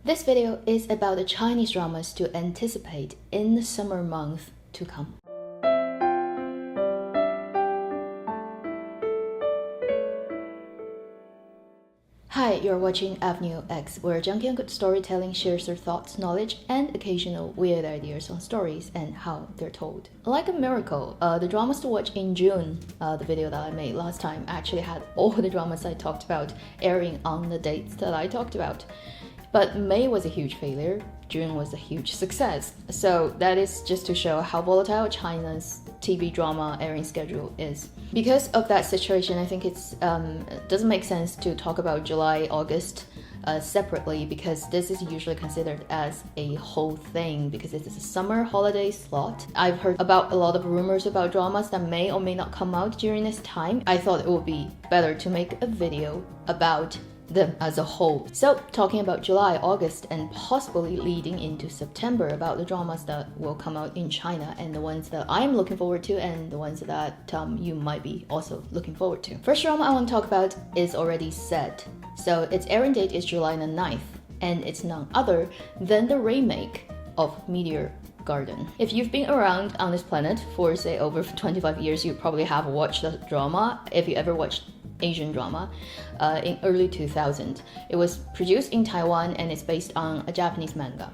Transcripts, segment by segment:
This video is about the Chinese dramas to anticipate in the summer month to come. Hi, you're watching Avenue X, where junkie and good storytelling shares their thoughts, knowledge, and occasional weird ideas on stories and how they're told. Like a miracle, the dramas to watch in June, the video that I made last time, actually had all the dramas I talked about airing on the dates that I talked about. But May was a huge failure, June was a huge success. So that is just to show how volatile China's TV drama airing schedule is. Because of that situation, I think it doesn't make sense to talk about July, August separately, because this is usually considered as a whole thing because it is a summer holiday slot. I've heard about a lot of rumors about dramas that may or may not come out during this time. I thought it would be better to make a video about them as a whole. So talking about July, August, and possibly leading into September about the dramas that will come out in China and the ones that I'm looking forward to and the ones that you might be also looking forward to. First drama I want to talk about is already set. So its airing date is July the 9th and it's none other than the remake of Meteor Garden. If you've been around on this planet for say over 25 years, you probably have watched the drama. If you ever watched Asian drama in early 2000. It was produced in Taiwan and it's based on a Japanese manga.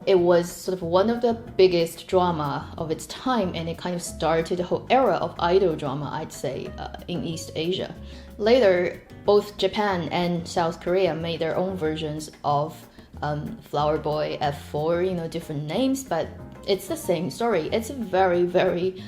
It was sort of one of the biggest drama of its time and it kind of started a whole era of idol drama, I'd say, in East Asia. Later, both Japan and South Korea made their own versions of Flower Boy, F4, different names, but it's the same story. It's a very, very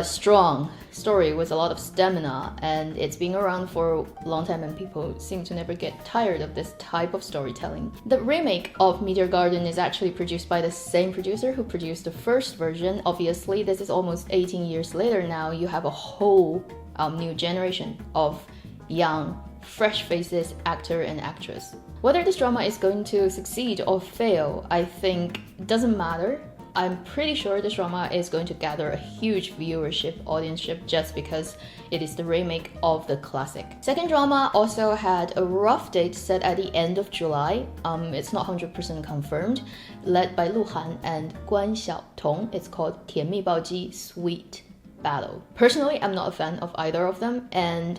strong story with a lot of stamina, and it's been around for a long time and people seem to never get tired of this type of storytelling. The remake of Meteor Garden is actually produced by the same producer who produced the first version. Obviously, this is almost 18 years later now. You have a whole new generation of young, fresh faces, actor and actress. Whether this drama is going to succeed or fail, I think doesn't matter. I'm pretty sure this drama is going to gather a huge viewership, audience-ship, just because it is the remake of the classic. Second drama also had a rough date set at the end of July. It's not 100% confirmed. Led by Lu Han and Guan Xiaotong. It's called 甜蜜暴击 Sweet Battle. Personally, I'm not a fan of either of them, and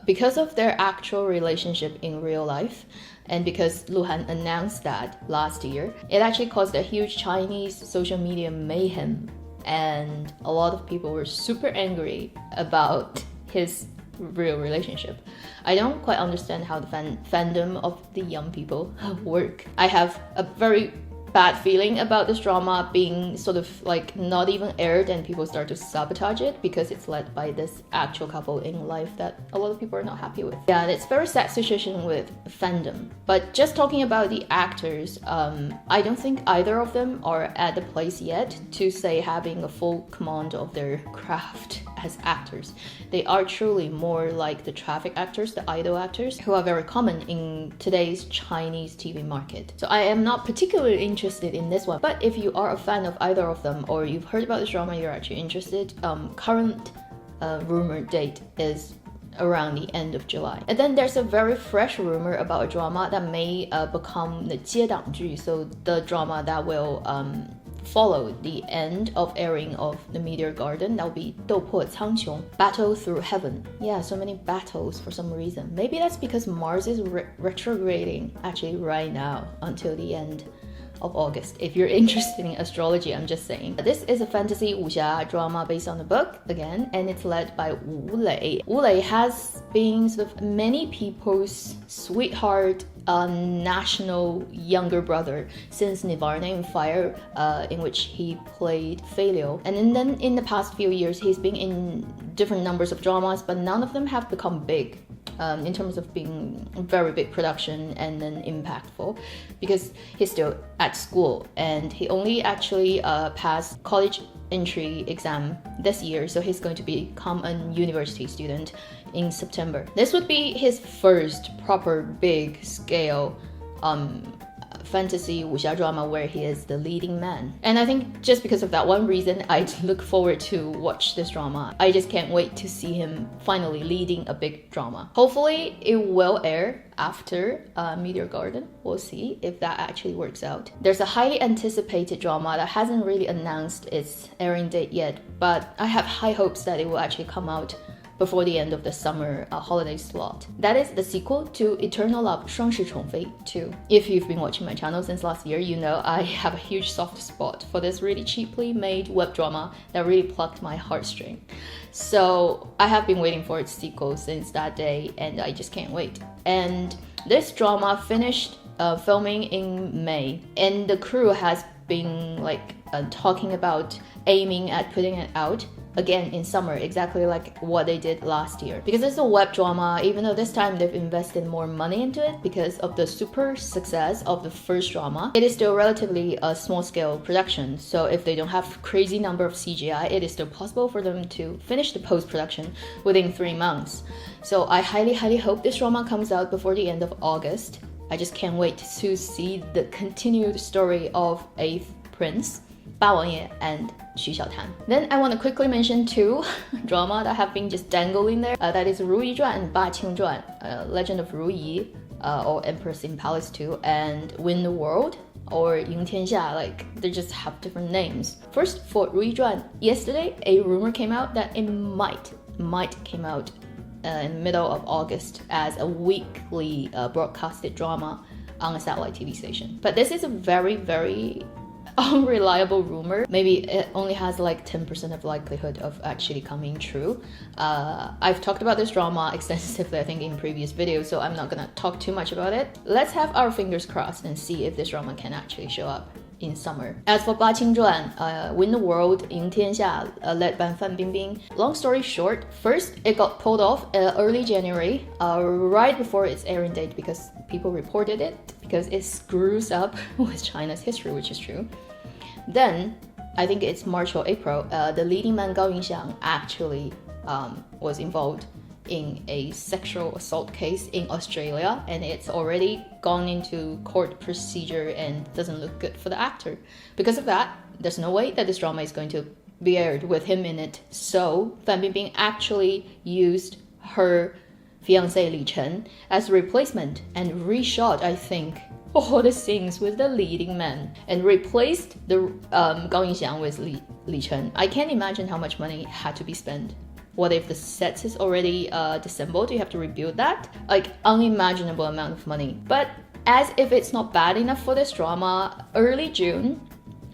because of their actual relationship in real life, and because Lu Han announced that last year, it actually caused a huge Chinese social media mayhem, and a lot of people were super angry about his real relationship. I don't quite understand how the fandom of the young people work. I have a very bad feeling about this drama being sort of like not even aired and people start to sabotage it because it's led by this actual couple in life that a lot of people are not happy with. Yeah, it's a very sad situation with fandom. But just talking about the actors, I don't think either of them are at the place yet to say having a full command of their craft as actors. They are truly more like the traffic actors, the idol actors, who are very common in today's Chinese TV market. So I am not particularly interested in this one, but if you are a fan of either of them or you've heard about this drama, you're actually interested, current rumored date is around the end of July. And then there's a very fresh rumor about a drama that may become the 接档剧, so the drama that will follow the end of airing of the Meteor Garden. That will be 斗破苍穹, Battle Through Heaven. Yeah, so many battles for some reason. Maybe that's because Mars is retrograding actually right now until the end of August. If you're interested in astrology, I'm just saying. This is a fantasy wuxia drama based on the book again, and it's led by Wu Lei. Wu Lei has been sort of many people's sweetheart, national younger brother since Nirvana in Fire, in which he played Filial. And then in the past few years, he's been in different numbers of dramas, but none of them have become big. In terms of being very big production and then impactful, because he's still at school and he only actually passed college entry exam this year, so he's going to become a university student in September. This would be his first proper big scale fantasy wuxia drama where he is the leading man. And I think just because of that one reason, I look forward to watch this drama. I just can't wait to see him finally leading a big drama. Hopefully it will air after Meteor Garden. We'll see if that actually works out. There's a highly anticipated drama that hasn't really announced its airing date yet, but I have high hopes that it will actually come out before the end of the summer holiday slot. That is the sequel to Eternal Love 双世宠妃 2. If you've been watching my channel since last year, you know I have a huge soft spot for this really cheaply made web drama that really plucked my heartstring. So I have been waiting for its sequel since that day, and I just can't wait. And this drama finished filming in May, and the crew has been talking about aiming at putting it out again in summer, exactly like what they did last year. Because it's a web drama, even though this time they've invested more money into it because of the super success of the first drama, it is still relatively a small scale production. So if they don't have crazy number of CGI, it is still possible for them to finish the post-production within 3 months. So I highly hope this drama comes out before the end of August. I just can't wait to see the continued story of 8th Prince, Ba Wangye, and Xu Xiaotan. Then I want to quickly mention 2 drama that have been just dangling there. That is Ruyi and Ba Qing Legend of Ruyi, or Empress in Palace 2, and Win the World, or Ying Tianxia. They just have different names. First, for Ruyi, yesterday a rumor came out that it might came out in the middle of August as a weekly broadcasted drama on a satellite TV station. But this is a very unreliable rumor. Maybe it only has 10% of likelihood of actually coming true. I've talked about this drama extensively, I think, in previous videos, so I'm not gonna talk too much about it. Let's have our fingers crossed and see if this drama can actually show up in summer. As for Ba Qing Win the World, Ying Tianxia, led by Fan Bingbing. Long story short, first it got pulled off early January, right before its airing date, because people reported it because it screws up with China's history, which is true. Then, I think it's March or April, the leading man Gao Yingxiang actually was involved in a sexual assault case in Australia, and it's already gone into court procedure and doesn't look good for the actor. Because of that, there's no way that this drama is going to be aired with him in it. So Fan Bingbing actually used her fiancé Li Chen as a replacement and reshot, I think, all the scenes with the leading man and replaced the Gao Yingxiang with Li Chen. I can't imagine how much money had to be spent. What if the sets is already disassembled? You have to rebuild that? Unimaginable amount of money. But as if it's not bad enough for this drama, early June,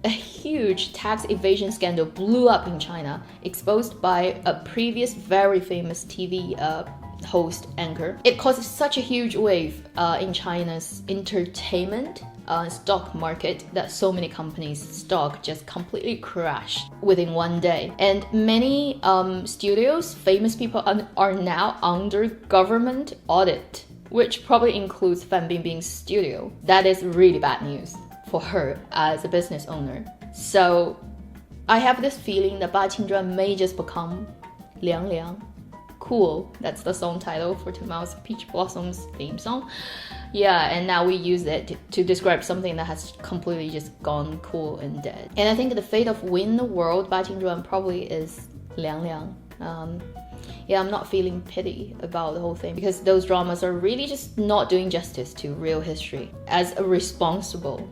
a huge tax evasion scandal blew up in China, exposed by a previous very famous TV host anchor. It caused such a huge wave in China's entertainment stock market that so many companies' stock just completely crashed within one day. And many studios, famous people are now under government audit, which probably includes Fan Bingbing's studio. That is really bad news for her as a business owner. So I have this feeling that Ba Qing may just become Liang Liang. Cool, that's the song title for tomorrow's Peach Blossoms theme song. Yeah, and now we use it to describe something that has completely just gone cool and dead. And I think the fate of Win the World, Ba Qing probably is Liang Liang. I'm not feeling pity about the whole thing because those dramas are really just not doing justice to real history. As a responsible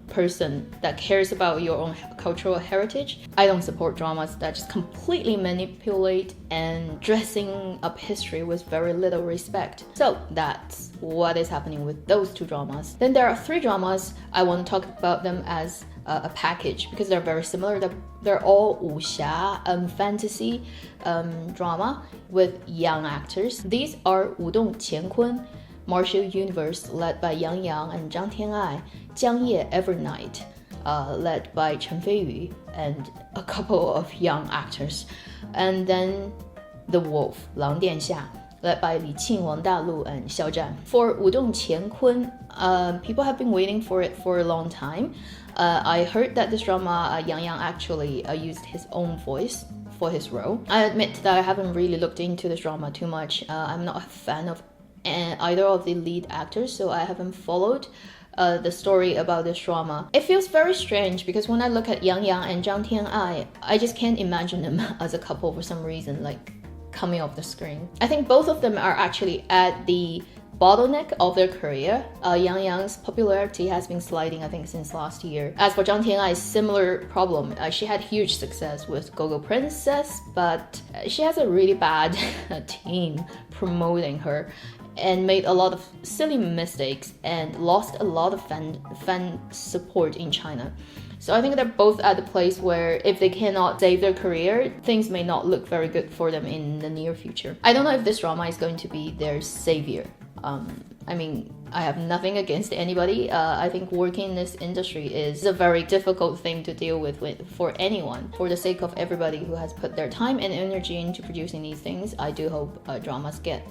person that cares about your own cultural heritage, I don't support dramas that just completely manipulate and dressing up history with very little respect. So that's what is happening with those 2 dramas. Then there are 3 dramas. I want to talk about them as a package because they're very similar. They're all wuxia fantasy drama with young actors. These are Wudong Qiankun, Martial Universe, led by Yang Yang and Zhang Tianai, Jiangye Evernight, led by Chen Feiyu and a couple of young actors, and then The Wolf, Lang Dianxia, led by Li Qing, Wang Dalu, and Xiao Zhan. For Wudong Qiankun, people have been waiting for it for a long time. I heard that this drama, Yang Yang actually used his own voice for his role. I admit that I haven't really looked into this drama too much. I'm not a fan of either of the lead actors, so I haven't followed the story about this drama. It feels very strange because when I look at Yang Yang and Zhang Tian'ai, I just can't imagine them as a couple for some reason, like coming off the screen. I think both of them are actually at the bottleneck of their career. Yang Yang's popularity has been sliding, I think, since last year. As for Zhang Tian'ai's similar problem, she had huge success with Go-Go Princess, but she has a really bad team promoting her and made a lot of silly mistakes and lost a lot of fan support in China. So I think they're both at the place where if they cannot save their career, things may not look very good for them in the near future. I don't know if this drama is going to be their savior. I mean, I have nothing against anybody. I think working in this industry is a very difficult thing to deal with for anyone. For the sake of everybody who has put their time and energy into producing these things, I do hope dramas get,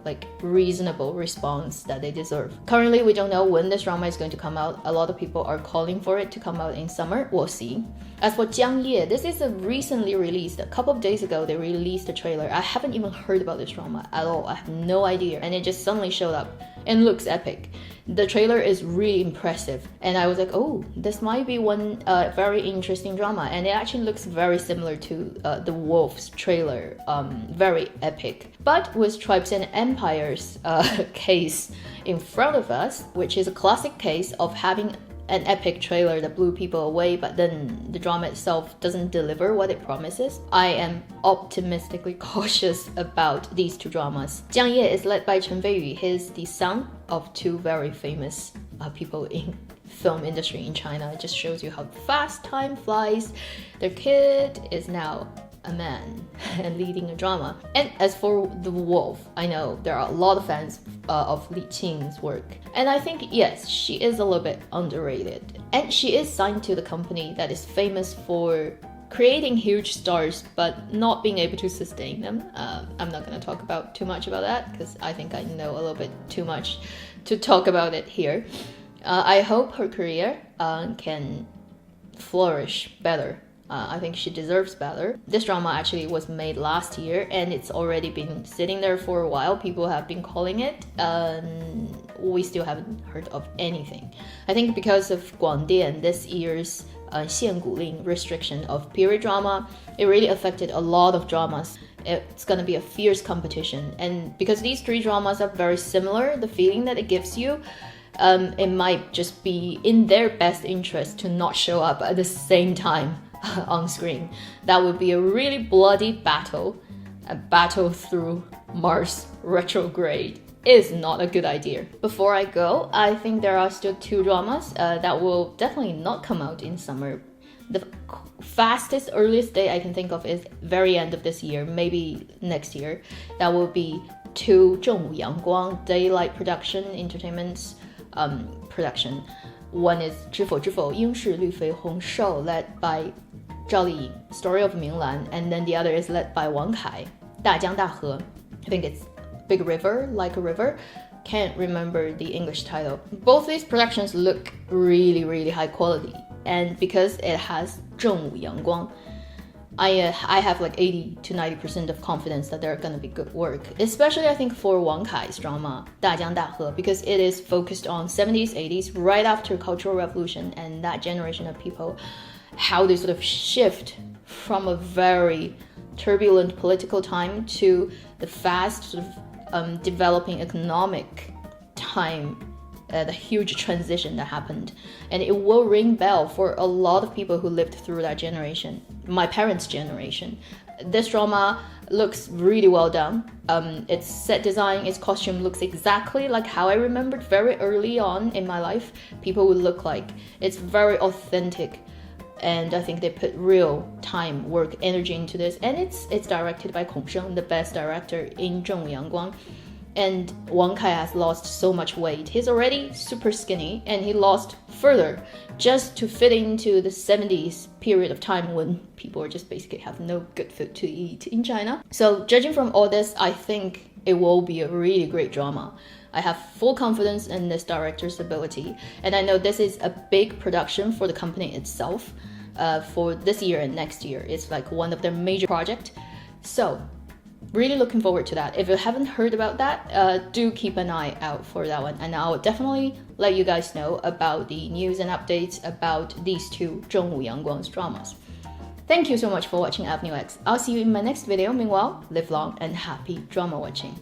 like reasonable response that they deserve. Currently, we don't know when this drama is going to come out. A lot of people are calling for it to come out in summer. We'll see. As for Jiang Ye, this is a recently released. A couple of days ago, they released a trailer. I haven't even heard about this drama at all. I have no idea. And it just suddenly showed up and looks epic. The trailer is really impressive. And I was like, oh, this might be one very interesting drama. And it actually looks very similar to the Wolf's trailer. Very epic. But with Tribes and Empires case in front of us, which is a classic case of having an epic trailer that blew people away, but then the drama itself doesn't deliver what it promises. I am optimistically cautious about these two dramas. Jiang Ye is led by Chen Feiyu. He's the son of two very famous people in film industry in China. It just shows you how fast time flies. Their kid is now a man and leading a drama. And as for The Wolf, I know there are a lot of fans of Li Qing's work. And I think, yes, she is a little bit underrated. And she is signed to the company that is famous for creating huge stars but not being able to sustain them. I'm not going to talk about too much about that because I think I know a little bit too much to talk about it here. I hope her career can flourish better. I think she deserves better. This drama actually was made last year and it's already been sitting there for a while. People have been calling it. We still haven't heard of anything. I think because of Guangdian, this year's 限古令 restriction of period drama, it really affected a lot of dramas. It's gonna be a fierce competition. And because these three dramas are very similar, the feeling that it gives you, it might just be in their best interest to not show up at the same time on screen. That would be a really bloody battle. A battle through Mars retrograde is not a good idea. Before I go, I think there are still two dramas that will definitely not come out in summer. The fastest, earliest date I can think of is very end of this year, maybe next year. That will be two 正午阳光 daylight production entertainment production. One is 知否知否应是绿肥红瘦 led by Zhao Liying, Story of Minglan, and then the other is led by Wang Kai, 大江大河. I think it's Big River, Like a River. Can't remember the English title. Both these productions look really, really high quality, and because it has 正午阳光, I have like 80 to 90% of confidence that they're gonna be good work. Especially I think for Wang Kai's drama, 大江大河, because it is focused on 70s, 80s, right after Cultural Revolution, and that generation of people, how they sort of shift from a very turbulent political time to the fast sort of developing economic time, the huge transition that happened. And it will ring bell for a lot of people who lived through that generation, my parents' generation. This drama looks really well done. Its set design, its costume looks exactly like how I remembered very early on in my life people would look like. It's very authentic. And I think they put real time, work, energy into this. And it's directed by Kong Sheng, the best director in 正午阳光. And Wang Kai has lost so much weight. He's already super skinny, and he lost further just to fit into the 70s period of time when people just basically have no good food to eat in China. So judging from all this, I think it will be a really great drama. I have full confidence in this director's ability, and I know this is a big production for the company itself. For this year and next year, it's like one of their major projects. So really looking forward to that. If you haven't heard about that, do keep an eye out for that one, and I'll definitely let you guys know about the news and updates about these two 正午阳光 dramas. Thank you so much for watching Avenue X. I'll see you in my next video. Meanwhile, live long and happy drama watching.